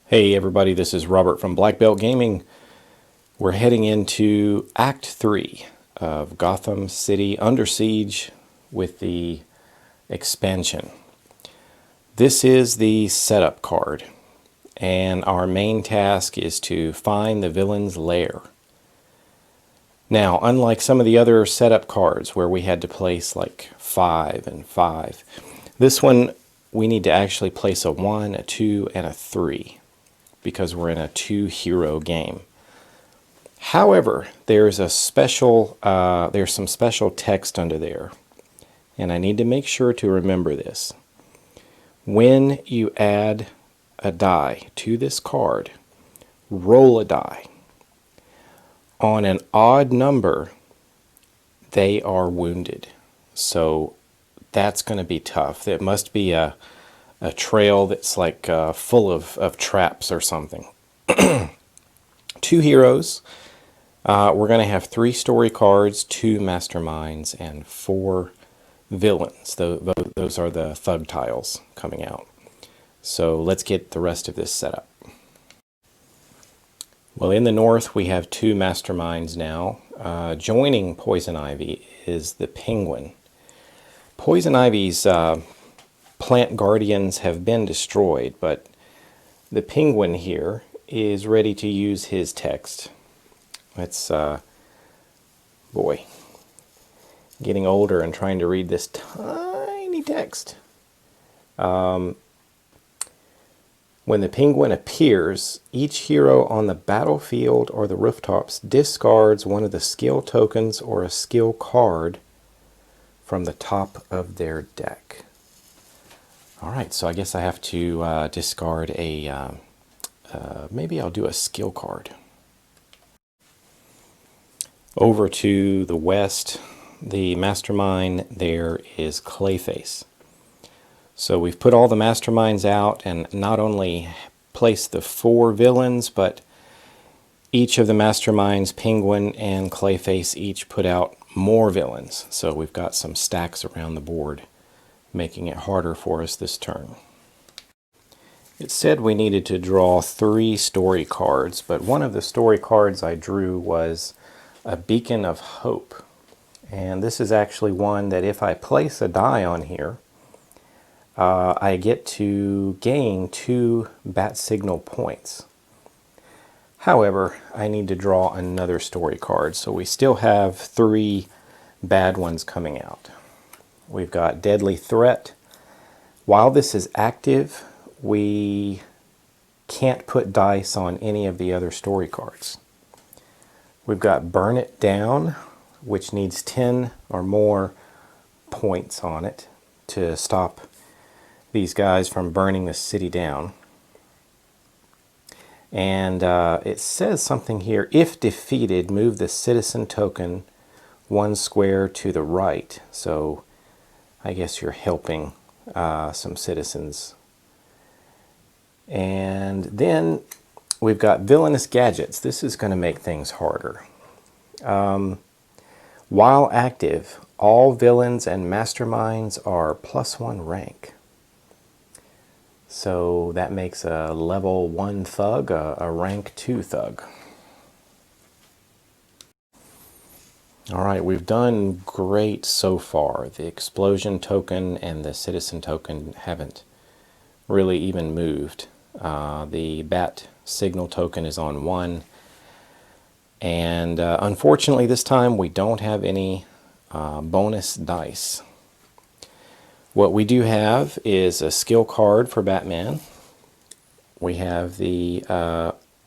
Hey everybody, this is Robert from Black Belt Gaming. We're heading into Act 3 of Gotham City Under Siege with the expansion. This is the setup card, and our main task is to find the villain's lair. Now, unlike some of the other setup cards where we had to place like 5 and 5, this one we need to actually place a 1, a 2, and a 3. Because we're in a 2-hero game. However, there's some special text under there, and I need to make sure to remember this. When you add a die to this card, roll a die. On an odd number, they are wounded. So that's going to be tough. It must be a trail that's like full of traps or something. 2 heroes. We're going to have 3 story cards, 2 masterminds, and 4 villains. Those are the thug tiles coming out. So let's get the rest of this set up. Well, in the north we have 2 masterminds now. Joining Poison Ivy is the Penguin. Poison Ivy's plant guardians have been destroyed, but the Penguin here is ready to use his text. It's boy, getting older and trying to read this tiny text. When the Penguin appears, each hero on the battlefield or the rooftops discards one of the skill tokens or a skill card from the top of their deck. Alright, so I guess I have to discard a, maybe I'll do a skill card. Over to the west, the mastermind there is Clayface. So we've put all the masterminds out and not only placed the 4 villains, but each of the masterminds, Penguin and Clayface, each put out more villains. So we've got some stacks around the board, making it harder for us this turn. It said we needed to draw 3 story cards, but one of the story cards I drew was a Beacon of Hope. And this is actually one that if I place a die on here, I get to gain 2 bat signal points. However, I need to draw another story card, so we still have 3 bad ones coming out. We've got Deadly Threat. While this is active, we can't put dice on any of the other story cards. We've got Burn It Down, which needs 10 or more points on it to stop these guys from burning the city down. And it says something here, if defeated, move the citizen token 1 square to the right. So I guess you're helping some citizens. And then we've got Villainous Gadgets. This is going to make things harder. While active, all villains and masterminds are +1 rank. So that makes a level 1 thug a rank 2 thug. Alright, we've done great so far. The explosion token and the citizen token haven't really even moved. The bat signal token is on 1. And unfortunately this time we don't have any bonus dice. What we do have is a skill card for Batman. We have the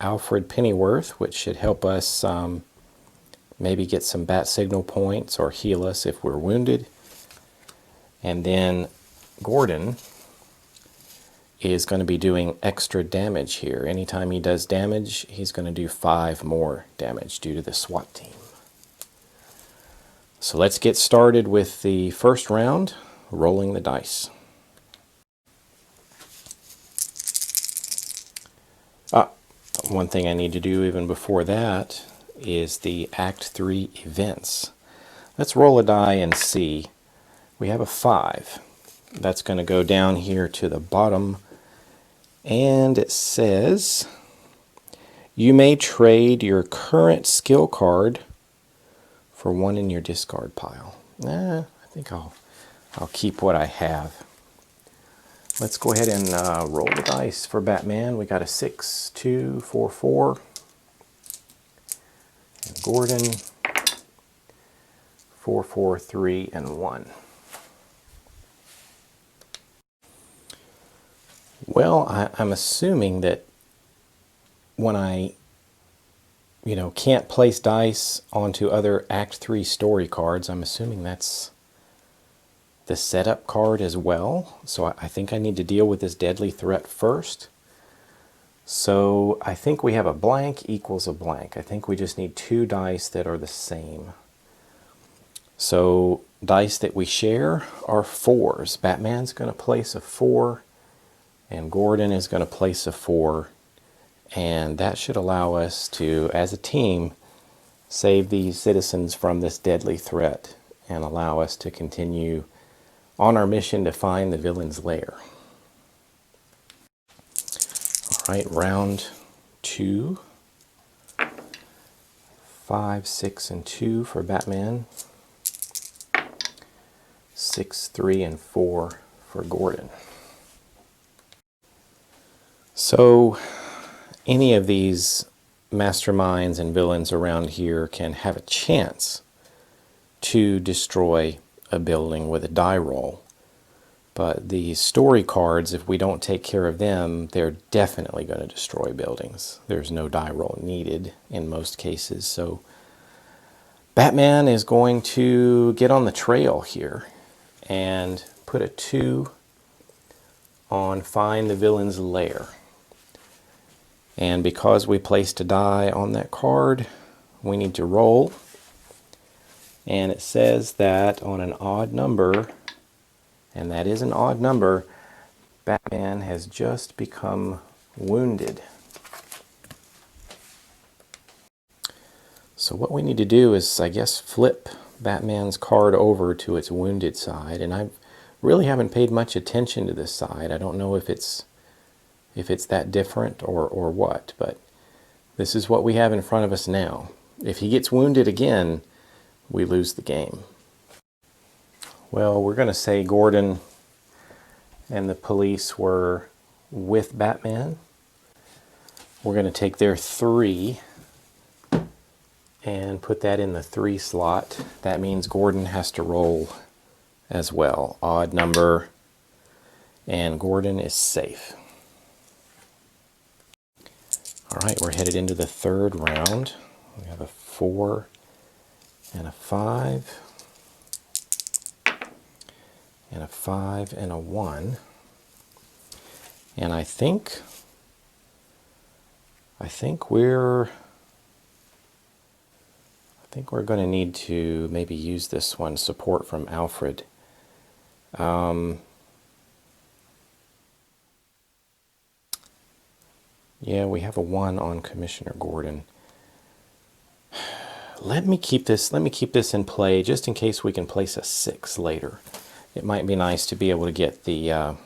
Alfred Pennyworth, which should help us maybe get some bat signal points or heal us if we're wounded. And then Gordon is going to be doing extra damage here. Anytime he does damage, he's going to do 5 more damage due to the SWAT team. So let's get started with the first round, rolling the dice. One thing I need to do even before that is the Act 3 events. Let's roll a die and see. We have a 5. That's going to go down here to the bottom And it says, you may trade your current skill card for one in your discard pile. I think I'll keep what I have. Let's go ahead and roll the dice for Batman. We got a 6, 2, 4, 4. And Gordon, 4, 4, 3, and 1. Well, I'm assuming that when I, can't place dice onto other Act 3 story cards, I'm assuming that's the setup card as well. So I think I need to deal with this deadly threat first. So I think we have a blank equals a blank. I think we just need 2 dice that are the same. So dice that we share are 4s. Batman's going to place a 4, and Gordon is going to place a 4. And that should allow us to, as a team, save these citizens from this deadly threat and allow us to continue on our mission to find the villain's lair. All right, round 2. 5, 6, and 2 for Batman. 6, 3, and 4 for Gordon. So any of these masterminds and villains around here can have a chance to destroy a building with a die roll. But the story cards, if we don't take care of them, they're definitely going to destroy buildings. There's no die roll needed in most cases. So Batman is going to get on the trail here and put a 2 on find the villain's lair. And because we placed a die on that card, we need to roll. And it says that on an odd number, and that is an odd number, Batman has just become wounded. So what we need to do is, I guess, flip Batman's card over to its wounded side. And I really haven't paid much attention to this side. I don't know if it's that different or what, but this is what we have in front of us now. If he gets wounded again, we lose the game. Well, we're going to say Gordon and the police were with Batman. We're going to take their 3 and put that in the 3 slot. That means Gordon has to roll as well. Odd number, and Gordon is safe. All right, we're headed into the 3rd round. We have a 4 and a 5, and a 5 and a 1. And I think we're going to need to maybe use this one, support from Alfred. Yeah, we have a 1 on Commissioner Gordon. Let me keep this in play just in case we can place a 6 later. It might be nice to be able to get the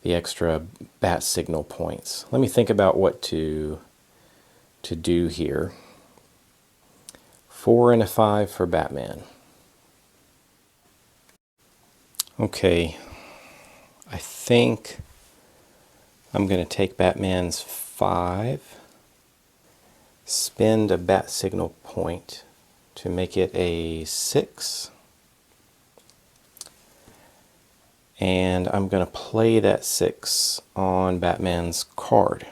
extra bat signal points. Let me think about what to do here. 4 and a 5 for Batman. Okay, I think I'm going to take Batman's 5, spend a bat signal point to make it a 6, and I'm going to play that 6 on Batman's card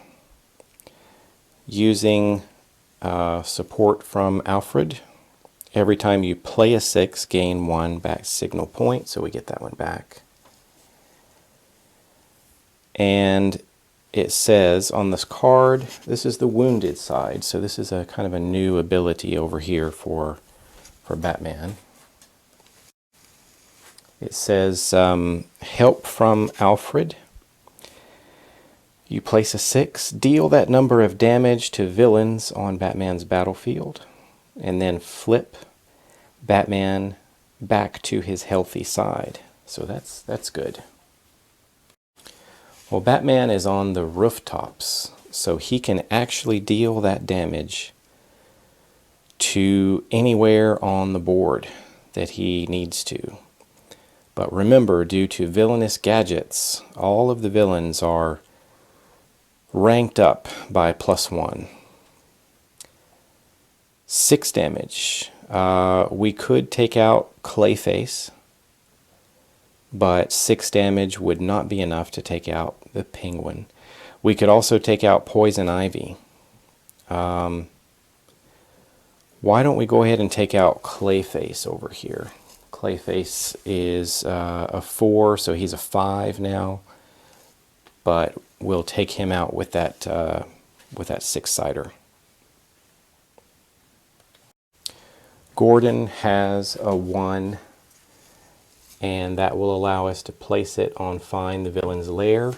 using support from Alfred. Every time you play a 6, gain 1 bat signal point, so we get that one back. And it says on this card, this is the wounded side, so this is a kind of a new ability over here for Batman. It says help from Alfred. You place a 6, deal that number of damage to villains on Batman's battlefield, and then flip Batman back to his healthy side. So that's good. Well, Batman is on the rooftops, so he can actually deal that damage to anywhere on the board that he needs to. But remember, due to Villainous Gadgets, all of the villains are ranked up by +1. 6 damage. We could take out Clayface, but 6 damage would not be enough to take out the Penguin. We could also take out Poison Ivy. Why don't we go ahead and take out Clayface over here? Clayface is a 4, so he's a 5 now. But we'll take him out with that 6-sider. Gordon has a 1, and that will allow us to place it on Find the Villain's Lair.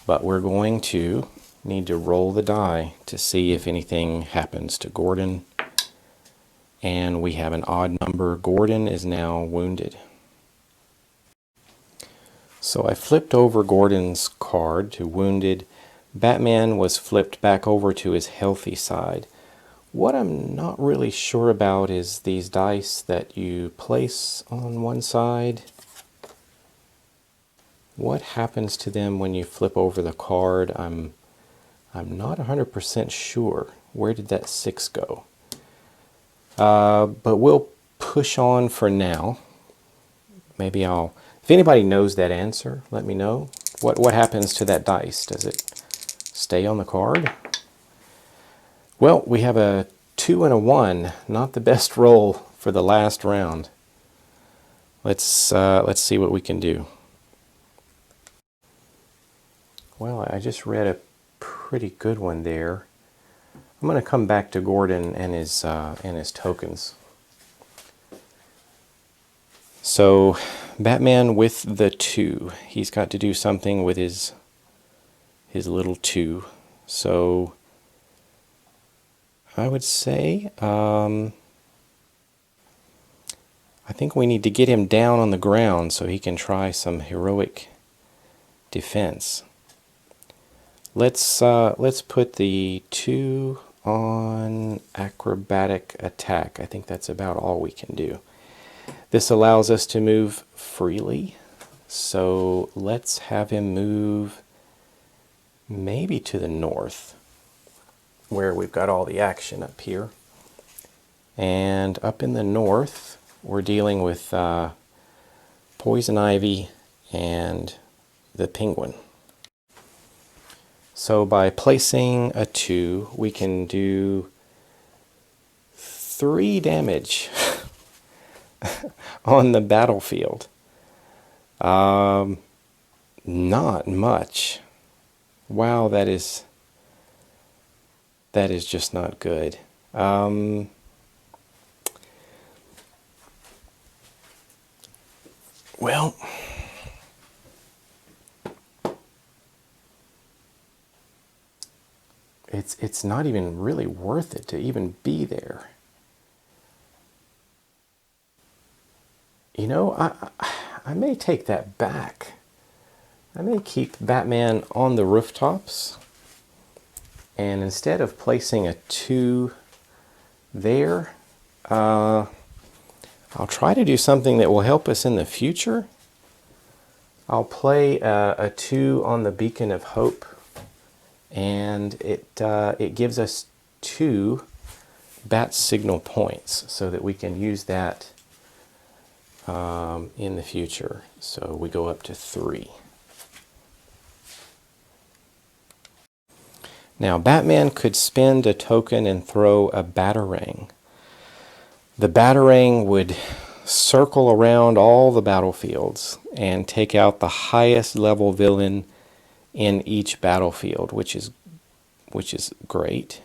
But we're going to need to roll the die to see if anything happens to Gordon. And we have an odd number. Gordon is now wounded. So I flipped over Gordon's card to wounded. Batman was flipped back over to his healthy side. What I'm not really sure about is these dice that you place on one side. What happens to them when you flip over the card? I'm not 100% sure. Where did that 6 go? But we'll push on for now. Maybe if anybody knows that answer, let me know. What happens to that dice? Does it stay on the card? Well, we have a 2 and a 1. Not the best roll for the last round. Let's see what we can do. Well, I just read a pretty good one there. I'm going to come back to Gordon and his tokens. So, Batman with the 2. He's got to do something with his little 2. So, I would say, I think we need to get him down on the ground so he can try some heroic defense. Let's put the 2 on acrobatic attack. I think that's about all we can do. This allows us to move freely, so let's have him move maybe to the north, where we've got all the action up here. And up in the north, we're dealing with Poison Ivy and the Penguin. So by placing a 2, we can do 3 damage on the battlefield. Not much. Wow, that is just not good. Well, it's not even really worth it to even be there. You know, I may take that back. I may keep Batman on the rooftops, and instead of placing a 2 there, I'll try to do something that will help us in the future. I'll play a 2 on the Beacon of Hope, and it gives us 2 bat signal points so that we can use that in the future. So we go up to 3. Now Batman could spend a token and throw a batarang. The batarang would circle around all the battlefields and take out the highest level villain in each battlefield, which is great.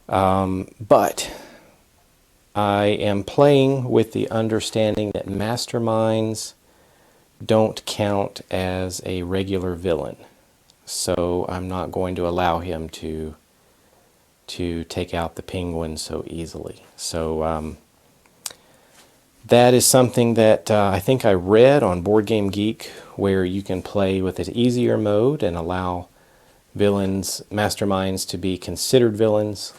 But I am playing with the understanding that masterminds don't count as a regular villain. So I'm not going to allow him to take out the Penguin so easily. So That is something that I think I read on Board Game Geek, where you can play with an easier mode and allow villains, masterminds to be considered villains,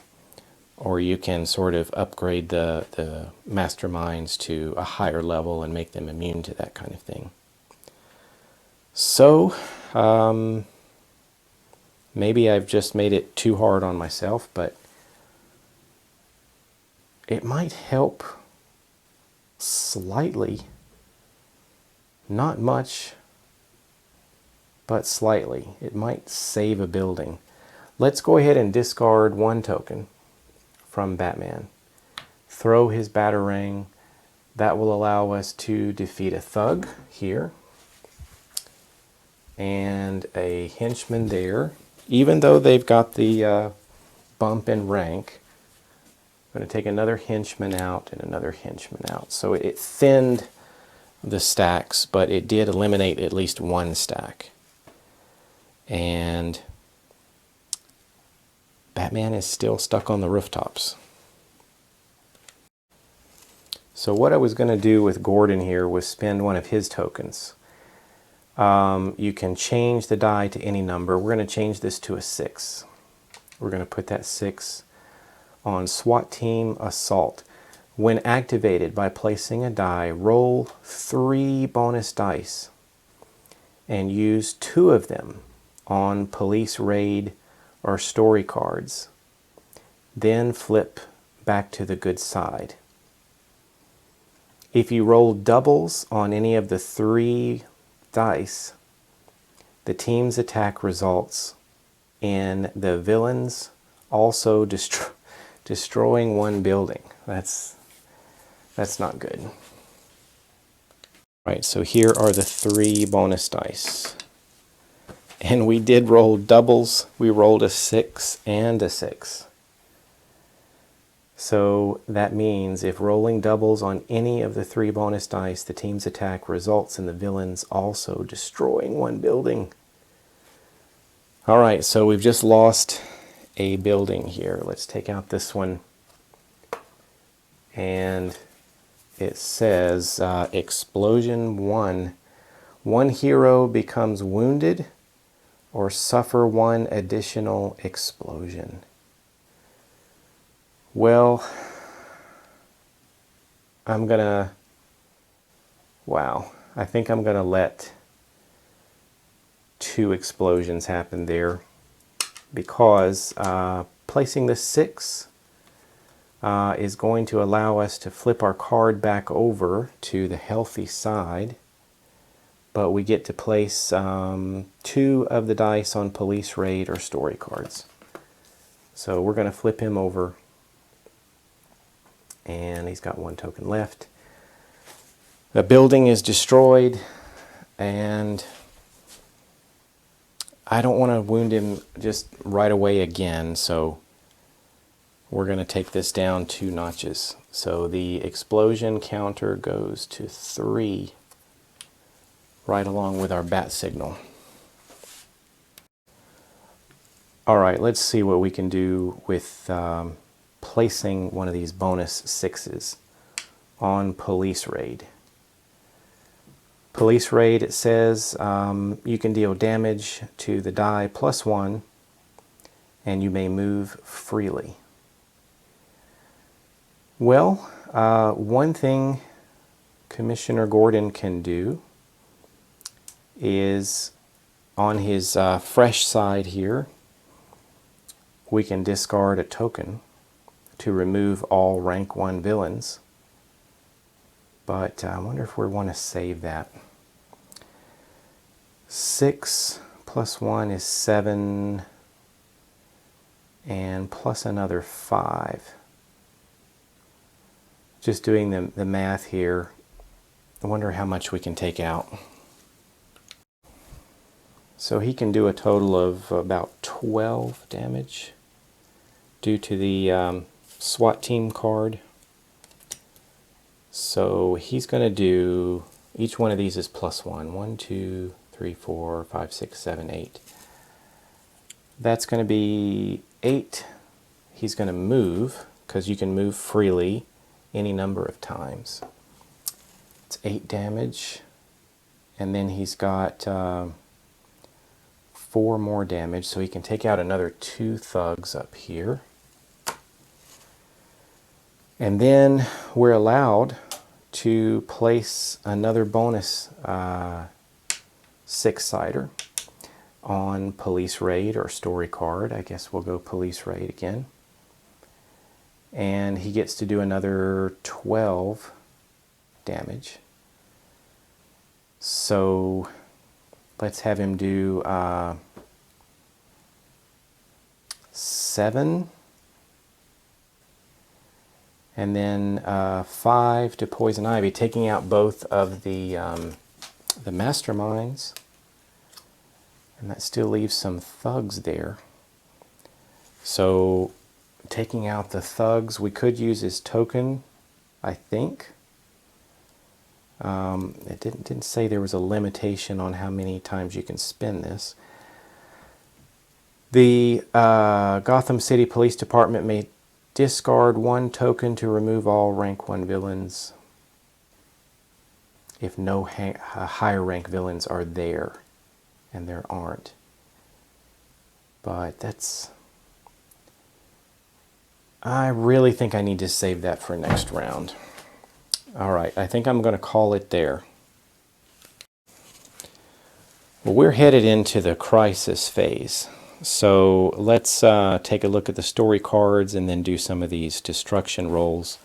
or you can sort of upgrade the masterminds to a higher level and make them immune to that kind of thing. So, maybe I've just made it too hard on myself, but it might help slightly. Not much, but slightly. It might save a building. Let's go ahead and discard one token from Batman. Throw his Batarang. That will allow us to defeat a thug here. And a henchman there. Even though they've got the bump in rank, I'm going to take another henchman out and another henchman out. So it thinned the stacks, but it did eliminate at least one stack. And Batman is still stuck on the rooftops. So what I was going to do with Gordon here was spend one of his tokens. You can change the die to any number. We're going to change this to a 6. We're going to put that 6 on SWAT Team Assault. When activated by placing a die, roll 3 bonus dice and use 2 of them on police raid or story cards. Then flip back to the good side. If you roll doubles on any of the 3 dice, the team's attack results in the villains also destroying one building. That's not good. Right, so here are the 3 bonus dice. And we did roll doubles. We rolled a 6 and a 6. So that means if rolling doubles on any of the 3 bonus dice, the team's attack results in the villains also destroying one building. All right, so we've just lost a building here. Let's take out this one. And it says Explosion 1. One hero becomes wounded or suffer 1 additional explosion. Well, I think I'm gonna let 2 explosions happen there, because placing the 6 is going to allow us to flip our card back over to the healthy side, but we get to place 2 of the dice on police raid or story cards. So we're going to flip him over, and he's got 1 token left. The building is destroyed, and I don't want to wound him just right away again, so we're going to take this down 2 notches. So the explosion counter goes to 3, right along with our bat signal. All right, let's see what we can do with placing one of these bonus 6s on police raid. Police raid, it says you can deal damage to the die +1, and you may move freely. Well, one thing Commissioner Gordon can do is, on his fresh side here, we can discard a token to remove all rank 1 villains. But I wonder if we want to save that. 6 + 1 is 7, and plus another 5. Just doing the math here, I wonder how much we can take out. So he can do a total of about 12 damage due to the SWAT team card. So he's going to do, each one of these is +1. 1, 2, 3, 4, 5, 6, 7, 8. That's going to be 8. He's going to move, because you can move freely any number of times. It's 8 damage. And then he's got 4 more damage, so he can take out another 2 thugs up here. And then we're allowed to place another bonus 6-sider on police raid or story card. I guess we'll go police raid again. And he gets to do another 12 damage. So let's have him do 7. And then 5 to Poison Ivy, taking out both of the masterminds. And that still leaves some thugs there. So taking out the thugs, we could use his token, I think. It didn't say there was a limitation on how many times you can spend this. The Gotham City Police Department may discard 1 token to remove all rank 1 villains if no higher rank villains are there, and there aren't. But that's... I really think I need to save that for next round. Alright, I think I'm going to call it there. Well, we're headed into the crisis phase. So let's take a look at the story cards and then do some of these destruction rolls.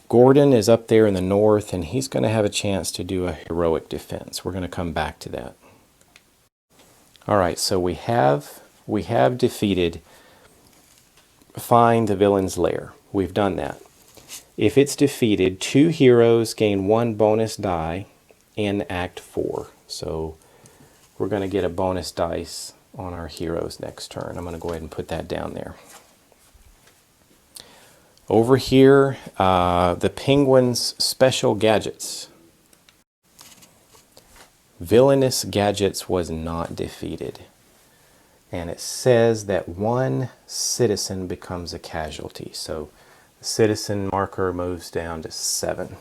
Gordon is up there in the north, and he's going to have a chance to do a heroic defense. We're going to come back to that. Alright, so we have defeated Find the Villain's Lair. We've done that. If it's defeated, 2 heroes gain 1 bonus die in Act 4. So we're going to get a bonus dice on our heroes next turn. I'm going to go ahead and put that down there. Over here, the Penguin's special gadgets. Villainous Gadgets was not defeated. And it says that 1 citizen becomes a casualty. So the citizen marker moves down to 7.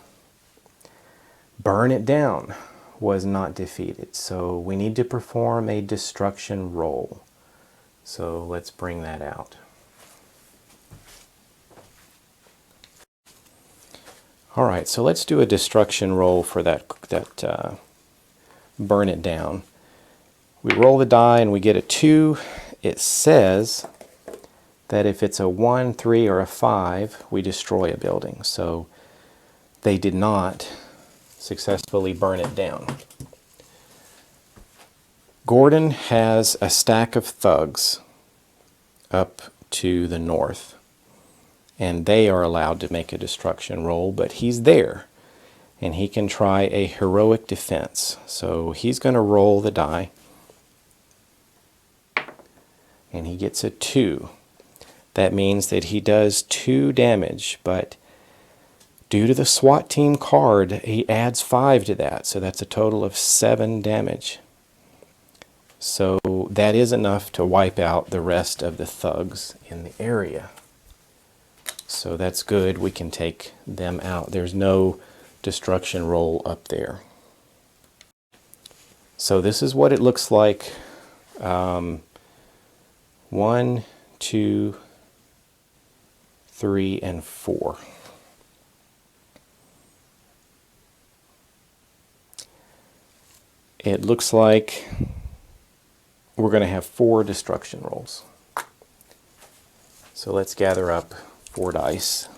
Burn It Down was not defeated. So we need to perform a destruction roll. So let's bring that out. Alright, so let's do a destruction roll for that Burn It Down. We roll the die and we get a 2. It says that if it's a 1, 3, or a 5, we destroy a building. So they did not successfully burn it down. Gordon has a stack of thugs up to the north, and they are allowed to make a destruction roll, but he's there, and he can try a heroic defense. So he's going to roll the die, and he gets a 2. That means that he does 2 damage, but due to the SWAT team card, he adds 5 to that, so that's a total of 7 damage. So that is enough to wipe out the rest of the thugs in the area. So that's good. We can take them out. There's no destruction roll up there. So this is what it looks like. 1, 2, 3, and 4. It looks like we're going to have 4 destruction rolls. So let's gather up 4 dice.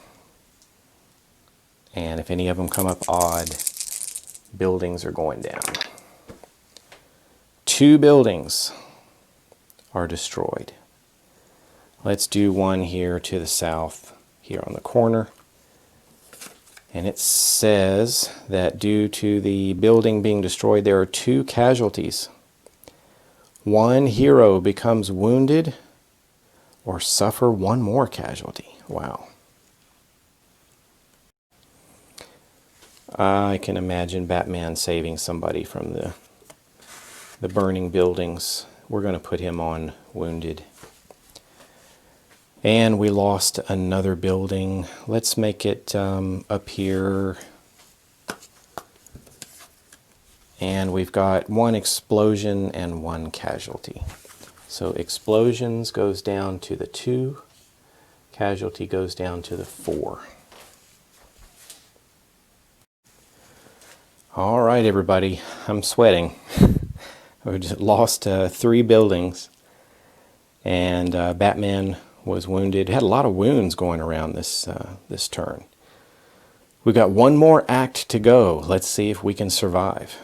And if any of them come up odd, buildings are going down. 2 buildings are destroyed. Let's do one here to the south, here on the corner. And it says that due to the building being destroyed, there are 2 casualties. 1 hero becomes wounded or suffer 1 more casualty. Wow. I can imagine Batman saving somebody from the burning buildings. We're going to put him on wounded. And we lost another building. Let's make it up here And we've got 1 explosion and 1 casualty. So explosions goes down to the 2, casualty goes down to the 4. All right, everybody, I'm sweating. We just lost 3 buildings, and Batman was wounded. Had a lot of wounds going around this turn. We got 1 more act to go. Let's see if we can survive.